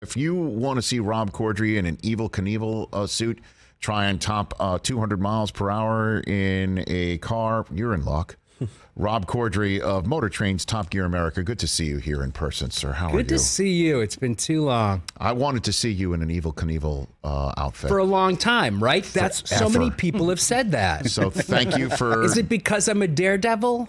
If you want to see Rob Corddry in an Evel Knievel suit try and top 200 miles per hour in a car, you're in luck. Rob Corddry of MotorTrend's Top Gear America. Good to see you here in person, sir. How are you? Good to see you. It's been too long. I wanted to see you in an Evel Knievel outfit. For a long time, right? That's so many people have said that. So thank you for... Is it because I'm a daredevil?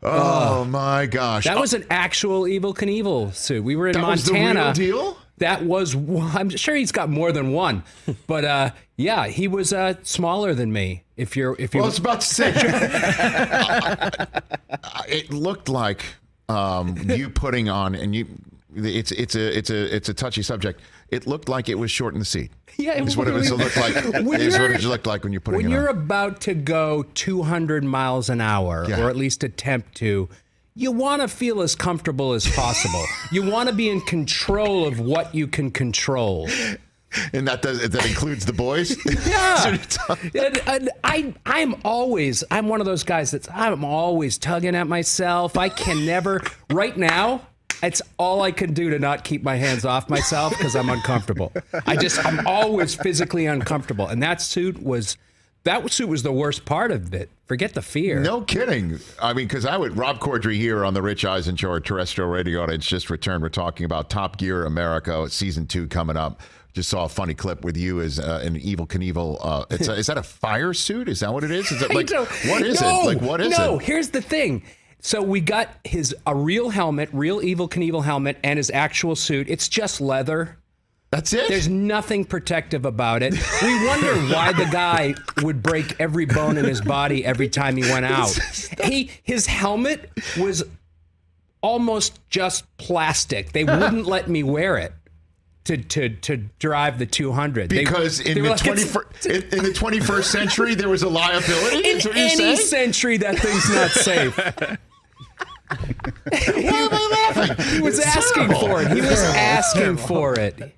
Oh, my gosh. That was an actual Evel Knievel suit. We were in Montana. That was the real deal? That was, I'm sure he's got more than one, but yeah, he was smaller than me. If you, well, I was about to say, it looked like you putting on, and you, it's a touchy subject. It looked like it was short in the seat. Yeah, is what it looked like. Is what it looked like when you're putting it on. When you're about to go 200 miles an hour, or at least attempt to. You want to feel as comfortable as possible. You want to be in control of what you can control. And that includes the boys? Yeah. I'm one of those guys I'm always tugging at myself. I can never, right now, it's all I can do to not keep my hands off myself because I'm uncomfortable. I'm always physically uncomfortable. And that suit was the worst part of it. Forget the fear. No kidding. I mean, because Rob Corddry here on the Rich Eisen Show, our terrestrial radio audience just returned. We're talking about Top Gear America, season 2 coming up. Just saw a funny clip with you as an Evel Knievel. Is that a fire suit? Is that what it is? Is it like, what is it? Like, what is it? No, here's the thing. So we got a real helmet, real Evel Knievel helmet, and his actual suit. It's just leather. That's it? There's nothing protective about it. We wonder why the guy would break every bone in his body every time he went out. His helmet was almost just plastic. They wouldn't let me wear it to drive the 200. Because in the 21st century, there was a liability? In any century, that thing's not safe. Why am I laughing? He was asking for it. He was asking for it.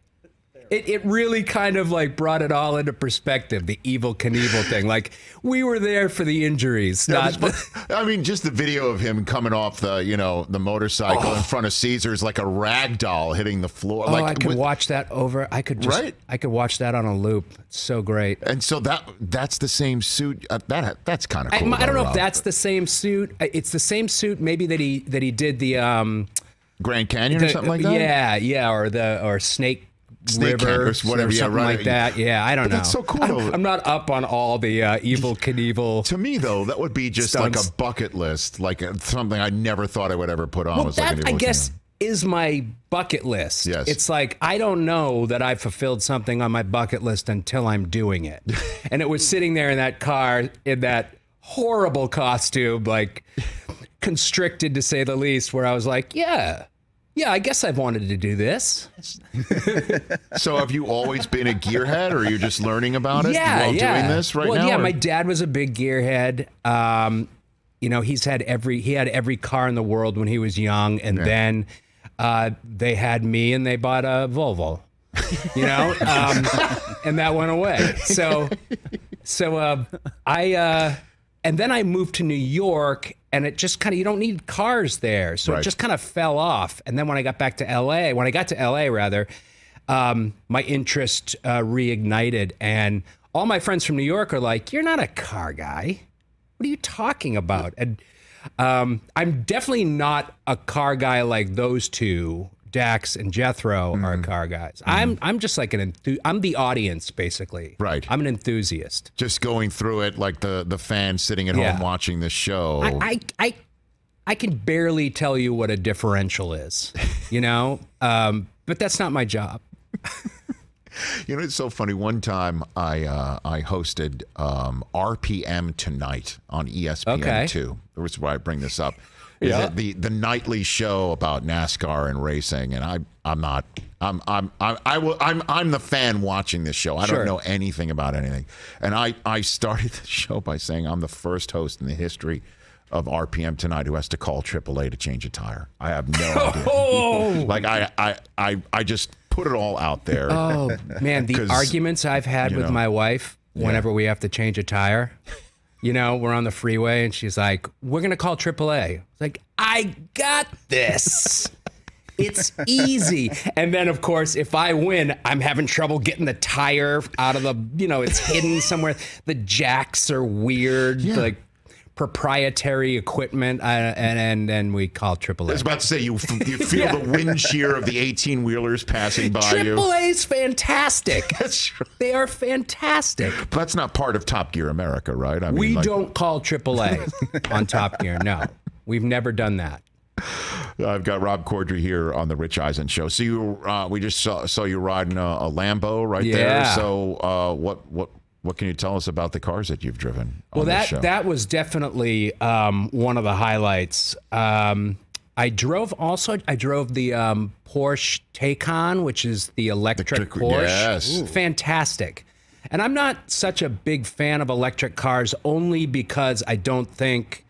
It really kind of like brought it all into perspective, the Evel Knievel thing. Like, we were there for the injuries. I mean, just the video of him coming off the motorcycle in front of Caesars like a rag doll hitting the floor. I could watch that over. I could watch that on a loop. It's so great. And so that's the same suit. That's kind of cool. I don't know if that's the same suit. It's the same suit maybe that he did the Grand Canyon or something like that. Yeah, or Snake River, or whatever, something like that. Yeah, I don't know. That's so cool. I'm not up on all the Evel Knievel. To me, though, that would be just stunts. Like a bucket list, like something I never thought I would ever put on. Well, that I guess is my bucket list. Yes. It's like I don't know that I've fulfilled something on my bucket list until I'm doing it. And it was sitting there in that car in that horrible costume, like constricted to say the least, where I was like, yeah, I guess I've wanted to do this. So have you always been a gearhead, or are you just learning about it while doing this now? Well, yeah, my dad was a big gearhead. He had every car in the world when he was young, and then they had me and they bought a Volvo, and that went away. And then I moved to New York, and it just kind of, you don't need cars there. So It just kind of fell off. And then when I got to LA, my interest reignited. And all my friends from New York are like, you're not a car guy. What are you talking about? And I'm definitely not a car guy like those two. Dax and Jethro are car guys. I'm just like I'm the audience, basically. Right. I'm an enthusiast. Just going through it like the fan sitting at home watching this show. I can barely tell you what a differential is, but that's not my job. It's so funny. One time I hosted RPM Tonight on ESPN2. That's why I bring this up. Yeah. The nightly show about NASCAR and racing, and I'm the fan watching this show. I don't know anything about anything. And I started the show by saying I'm the first host in the history of RPM Tonight who has to call AAA to change a tire. I have no idea. Like I just put it all out there. Oh man, the arguments I've had with my wife whenever we have to change a tire. We're on the freeway and she's like, we're going to call AAA. It's like, I got this. It's easy. And then, of course, if I win, I'm having trouble getting the tire out of the, it's hidden somewhere. The jacks are weird, like proprietary equipment, and we call AAA. I was about to say, you feel the wind shear of the 18-wheelers passing by you. AAA's fantastic. That's right. They are fantastic. But that's not part of Top Gear America, right? I mean, We don't call AAA on Top Gear. No, we've never done that. I've got Rob Corddry here on the Rich Eisen Show. So we just saw you riding a Lambo right there. So what can you tell us about the cars that you've driven on this show? That was definitely one of the highlights. I drove the Porsche Taycan, which is the electric Porsche. Yes. Fantastic. And I'm not such a big fan of electric cars, only because I don't think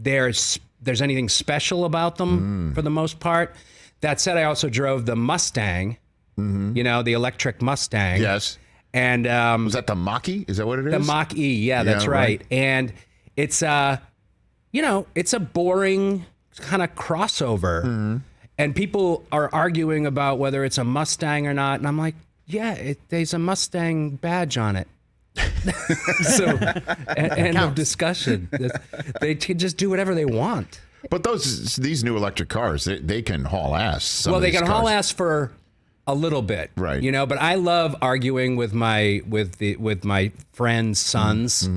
there's anything special about them for the most part. That said, I also drove the Mustang, the electric Mustang. Yes. And was that the Mach-E? Is that what it is? The Mach-E, yeah, that's right. And it's it's a boring kind of crossover. And people are arguing about whether it's a Mustang or not. And I'm like, yeah, there's a Mustang badge on it. So, end of discussion. They can just do whatever they want. But these new electric cars, they can haul ass. Well, they can haul ass for a little bit, right? But I love arguing with my friends' sons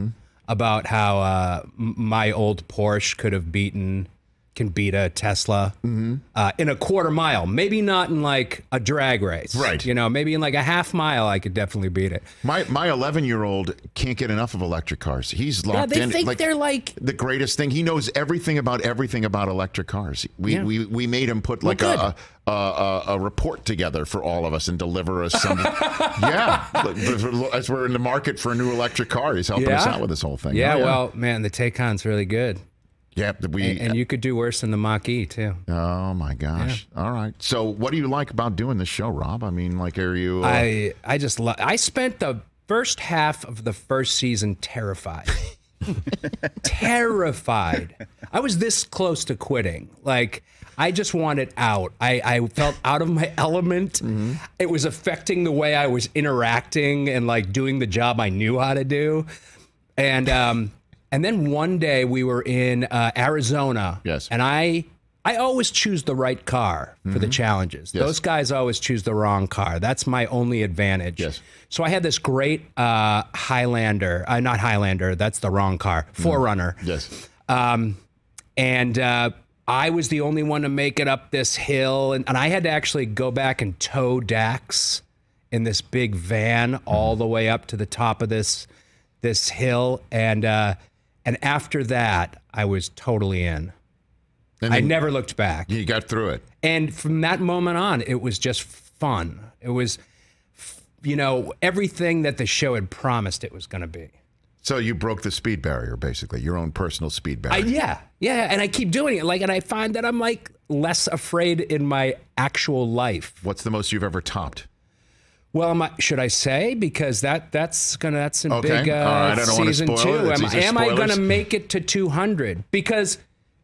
about how my old Porsche can beat a Tesla in a quarter mile. Maybe not in like a drag race, right? Maybe in like a half mile, I could definitely beat it. My 11-year-old can't get enough of electric cars. He's locked in. They think they're like the greatest thing. He knows everything about electric cars. We made him put like a report together for all of us and deliver us some. As we're in the market for a new electric car, he's helping us out with this whole thing. Yeah, well, man, the Taycan's really good. Yeah, and you could do worse than the Mach-E too. Oh my gosh! Yeah. All right. So, what do you like about doing this show, Rob? I mean, like, are you? I spent the first half of the first season terrified. Terrified. I was this close to quitting. Like, I just wanted out. I felt out of my element. It was affecting the way I was interacting and like doing the job I knew how to do. And then one day we were in Arizona. Yes. And I always choose the right car for the challenges. Yes. Those guys always choose the wrong car. That's my only advantage. Yes. So I had this great Highlander. Not Highlander. That's the wrong car. 4Runner. Yes. And I was the only one to make it up this hill. And I had to actually go back and tow Dax in this big van all the way up to the top of this hill. And after that, I was totally in. I never looked back. You got through it. And from that moment on, it was just fun. It was, everything that the show had promised it was going to be. So you broke the speed barrier, basically, your own personal speed barrier. Yeah. And I keep doing it. And I find that I'm like less afraid in my actual life. What's the most you've ever topped? Well, should I say? Because that's in big right. season 2. Am I going to make it to 200? Because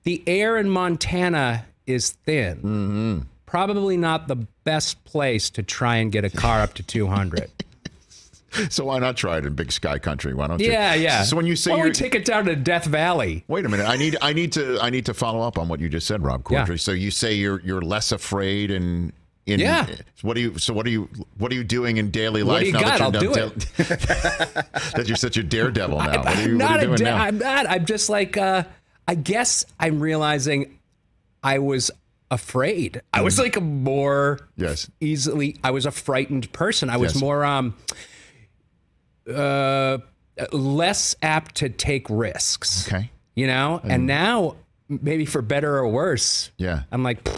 the air in Montana is thin. Probably not the best place to try and get a car up to 200. So why not try it in Big Sky Country? Why don't you? Yeah. So when you say we take it down to Death Valley. Wait a minute. I need to follow up on what you just said, Rob Corddry. Yeah. So you say you're less afraid and. What are you doing in daily life? What do you got? I'll do it. That you're such a daredevil now. What are you doing now? I'm not. I'm just like, I guess I'm realizing I was afraid. I was like a more I was a frightened person. I was more less apt to take risks. Okay. And now maybe for better or worse. Yeah. I'm like,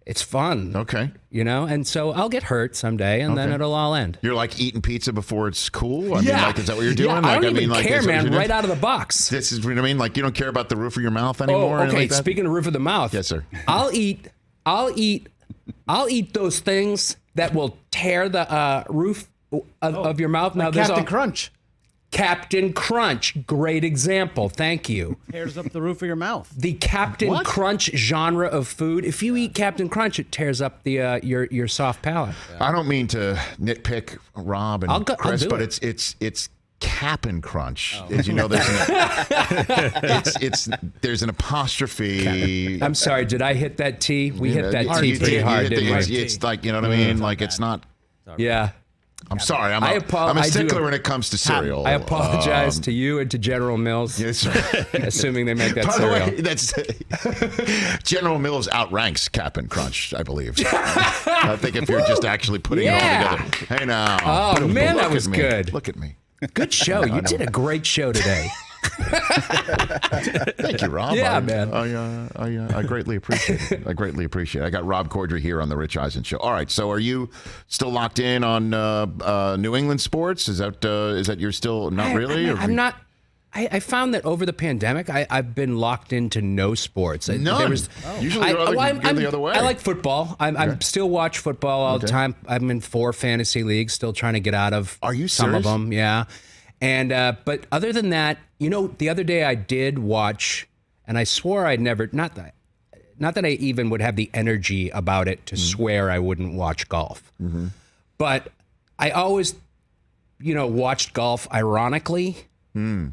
it's fun. Okay. And so I'll get hurt someday and then it'll all end. You're like eating pizza before it's cool? I mean, like, is that what you're doing? Yeah, I don't even care, man, right out of the box. This is what I mean? Like, you don't care about the roof of your mouth anymore? Oh, okay. Like that? Speaking of roof of the mouth. Yes, sir. I'll eat those things that will tear the roof of your mouth. Like Now, Captain Crunch. Captain Crunch, great example. Thank you. Tears up the roof of your mouth. The Captain Crunch genre of food. If you eat Captain Crunch, it tears up the your soft palate. I don't mean to nitpick Rob and Chris, but it's Cap'n Crunch. As you know, there's there's an apostrophe. I'm sorry, did I hit that T? We hit that T pretty hard, didn't we? It's like, you know what I mean? Like, it's not. Yeah. I'm sorry. I'm a stickler when it comes to cereal. I apologize to you and to General Mills, assuming they make that cereal. Way, that's General Mills outranks Cap'n Crunch, I believe. I think if you're just actually putting it all together. Hey now. Oh man, that was good. Look at me. Good show. You did a great show today. Thank you, Rob. Yeah, man. I greatly appreciate it. I got Rob Corddry here on the Rich Eisen Show. All right, so are you still locked in on New England sports? Is that you're still not really? I'm not. I found that over the pandemic, I've been locked into no sports. None. Usually you're the other way. I like football. I'm still watch football all the time. I'm in 4 fantasy leagues, still trying to get out of some of them. Yeah. And but other than that, the other day I did watch, and I swore I'd never, not that I even would have the energy about it to swear I wouldn't watch golf. Mm-hmm. But I always, watched golf ironically.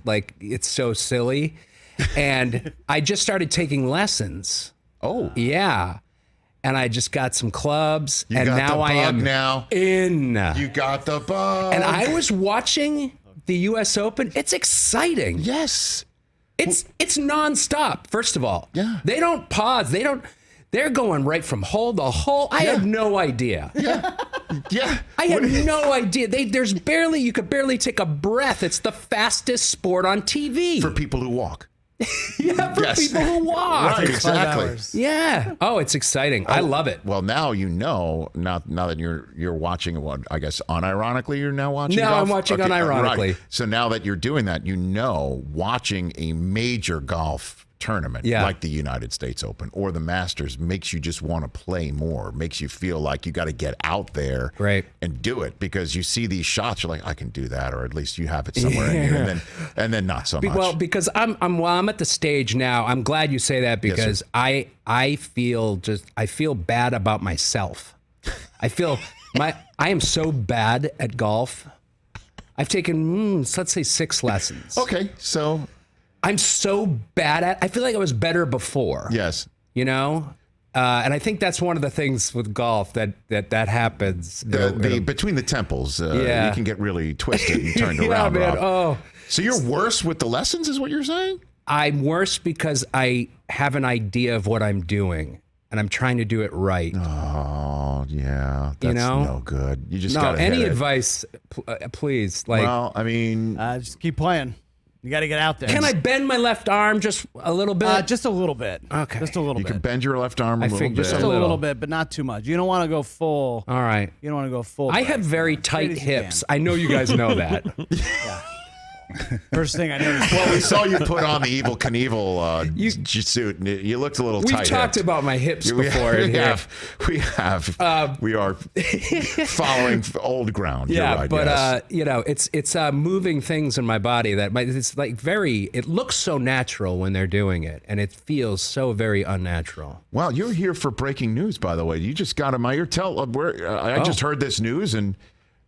Like, it's so silly. And I just started taking lessons. Oh. Yeah. And I just got some clubs. You got now the I am now. in. You got the bug. And I was watching the U.S. Open. It's exciting. Yes. It's nonstop, first of all. Yeah. They don't pause. They're going right from hole to hole. I had no idea. Yeah. Yeah. I had no idea. You could barely take a breath. It's the fastest sport on TV. For people who walk. Yeah, for people who walk. Right, exactly. Yeah. Oh, it's exciting. I love it. Well, now now that you're watching what I guess unironically you're now watching No, golf? I'm watching unironically. Right. So now that you're doing that, watching a major golf tournament like the United States Open or the Masters makes you just want to play more, makes you feel like you got to get out there and do it, because you see these shots, you're like, I can do that, or at least you have it somewhere in here, and then not so much. Well, because I'm at the stage now. I'm glad you say that, because I feel bad about myself. I feel I am so bad at golf. I've taken let's say 6 lessons. Okay, so I'm so bad at. I feel like I was better before. Yes. And I think that's one of the things with golf that happens. Between the temples, you can get really twisted and turned around. Man. Rob. Oh, so you're worse with the lessons, is what you're saying? I'm worse because I have an idea of what I'm doing, and I'm trying to do it right. Oh, yeah. That's no good. You just got to any advice, please? Well, I mean, just keep playing. You got to get out there. Can I bend my left arm just a little bit? Just a little bit. Okay. Just a little bit. You can bend your left arm a little bit. Just a little bit, but not too much. You don't want to go full. All right. You don't want to go full. I have very tight hips. I know you guys know that. Yeah. First thing I noticed. Well, we saw you put on the Evel Knievel suit, and you looked a little tight. We've talked about my hips before. We have. We are following old ground. Yeah, you're right, but it's moving things in my body it's like it looks so natural when they're doing it, and it feels so very unnatural. Well, you're here for breaking news, by the way. You just got in my ear. I just heard this news, and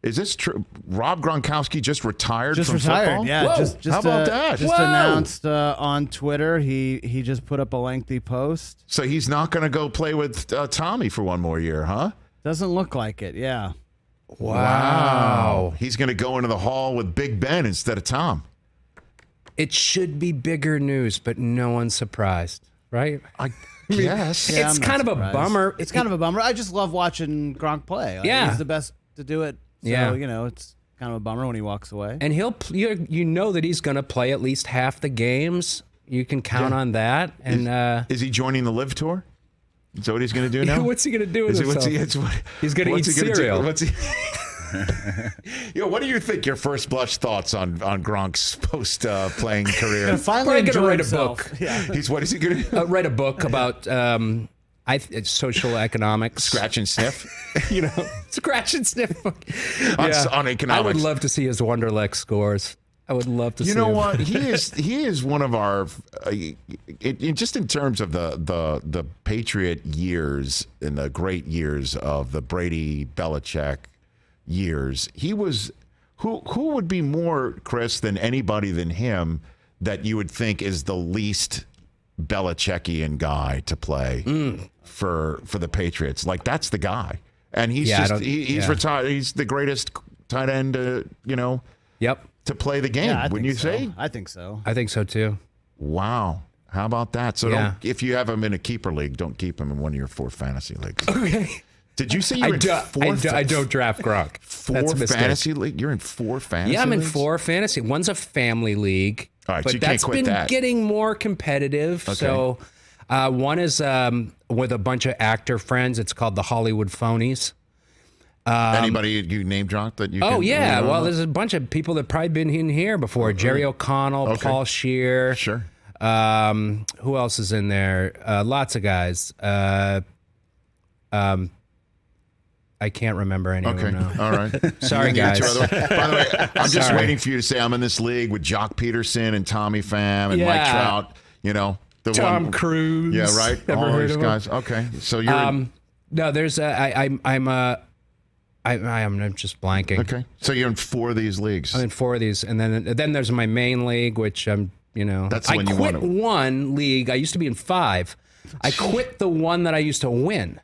is this true? Rob Gronkowski just retired from football? Yeah. Just how about that? Just announced on Twitter. He just put up a lengthy post. So he's not going to go play with Tommy for one more year, huh? Doesn't look like it. Yeah. Wow. He's going to go into the hall with Big Ben instead of Tom. It should be bigger news, but no one's surprised, right? Yes. Yeah, it's I'm kind not of surprised. a bummer. It's kind of a bummer. I just love watching Gronk play. He's the best to do it. So, it's kind of a bummer when he walks away. And you know that he's going to play at least half the games. You can count on that. And is he joining the Live Tour? Is that what he's going to do now? What's he going to do with himself? He's going to eat cereal. What do you think? Your first blush thoughts on Gronk's post-playing career? Finally, going to write a himself. book. Yeah. What is he going to write a book about social economics? Scratch and sniff. Scratch and sniff. On economics. I would love to see his Wonderlic scores. I would love to see him. You know what? He is one of our just in terms of the Patriot years and the great years of the Brady Belichick years. He was who would be more, Chris, than anybody than him that you would think is the least Belichickian guy to play for the Patriots. Like, that's the guy. And he's he's retired. He's the greatest tight end Yep. to play the game, wouldn't you say? I think so. I think so too. Wow. How about that? So if you have him in a keeper league, don't keep him in one of your 4 fantasy leagues. Okay. Did you say you're in 4? I don't draft Gronk. 4 fantasy league? You're in 4 fantasy Yeah, I'm in leagues? 4 fantasy. One's a family league. All right, but so you can't that's quit been that. getting more competitive. Okay. So one is with a bunch of actor friends. It's called the Hollywood Phonies. Anybody you name drop that you Oh, can yeah. Well, there's a bunch of people that probably been in here before. Jerry O'Connell, Paul Scheer. Sure. Who else is in there? Lots of guys. I can't remember any of them now. All right. Sorry, guys. By the way, I'm just waiting for you to say I'm in this league with Jock Peterson and Tommy Pham and Mike Trout. The Tom Cruise. Yeah, right. Ever All heard these of him? guys. Okay. So you're No, there's I'm just blanking. okay. So you're in 4 of these leagues. I'm in 4 of these, and then there's my main league, which That's I when you quit want to. one league. I used to be in 5. I quit the one that I used to win.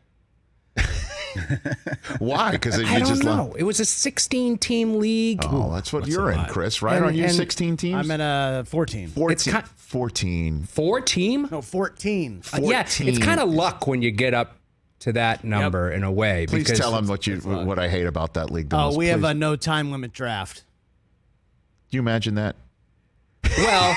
Why? Because you I don't just know. It was a 16-team league. Oh, that's what you're in, Chris. Right? Aren't you 16 teams? I'm in a 14. 14. 14. 4 team? No, 14. 14. Yeah, it's kind of luck when you get up to that number in a way. Please because tell him what I hate about that league. We have a no time limit draft. Do you imagine that? Well,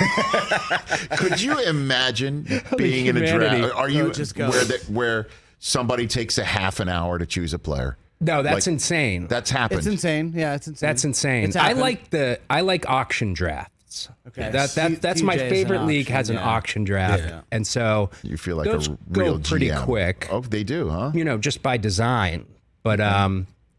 could you imagine being in a draft? Are you just go. where somebody takes a half an hour to choose a player? no, that's insane. That's happened. It's insane. Yeah, it's insane. That's insane. It's I happened. like auction drafts. Okay. That's my TJ's an favorite league auction, has an yeah. auction draft, and so You feel like those a real go pretty GM. quick. Oh, they do, huh? Just by design, but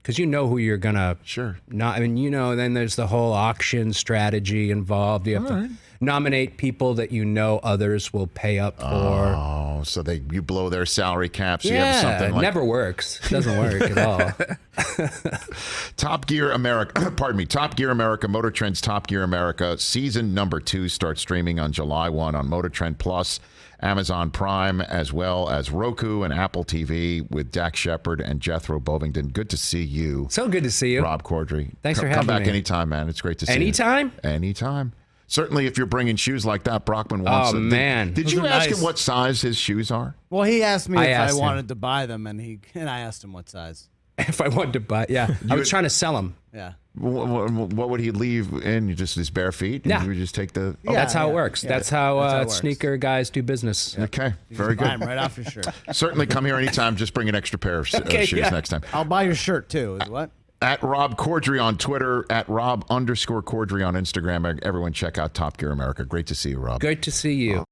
because you know who you're gonna Sure. not. I mean, then there's the whole auction strategy involved. You have to nominate people that others will pay up for. Oh, so you blow their salary caps. You have something it like never works. Doesn't work at all. Top Gear America. Pardon me. Top Gear America. MotorTrend's Top Gear America season number 2 starts streaming on July 1 on MotorTrend Plus, Amazon Prime, as well as Roku and Apple TV with Dak Shepard and Jethro Bovingdon. Good to see you. So good to see you, Rob Corddry. Thanks for Come having back me. anytime, man. It's great to see Anytime? you. Anytime. Certainly, if you're bringing shoes like that, Brockman wants Oh, them. man. Did Those you are ask nice. him what size his shoes are? Well, he asked me I if I asked him. wanted to buy them, and I asked him what size. If I wanted to buy, I was trying to sell them. Yeah. What would he leave in? Just his bare feet? And Yeah. he would just take the... Yeah. That's how it works. That's how, That's how it works. sneaker guys do business. Okay, very Buy 'em good. right off your shirt. Certainly come here anytime. Just bring an extra pair of Okay, shoes yeah. next time. I'll buy your shirt too. Is what? At Rob Corddry on Twitter, at Rob_Corddry on Instagram. Everyone check out Top Gear America. Great to see you, Rob. Good to see you.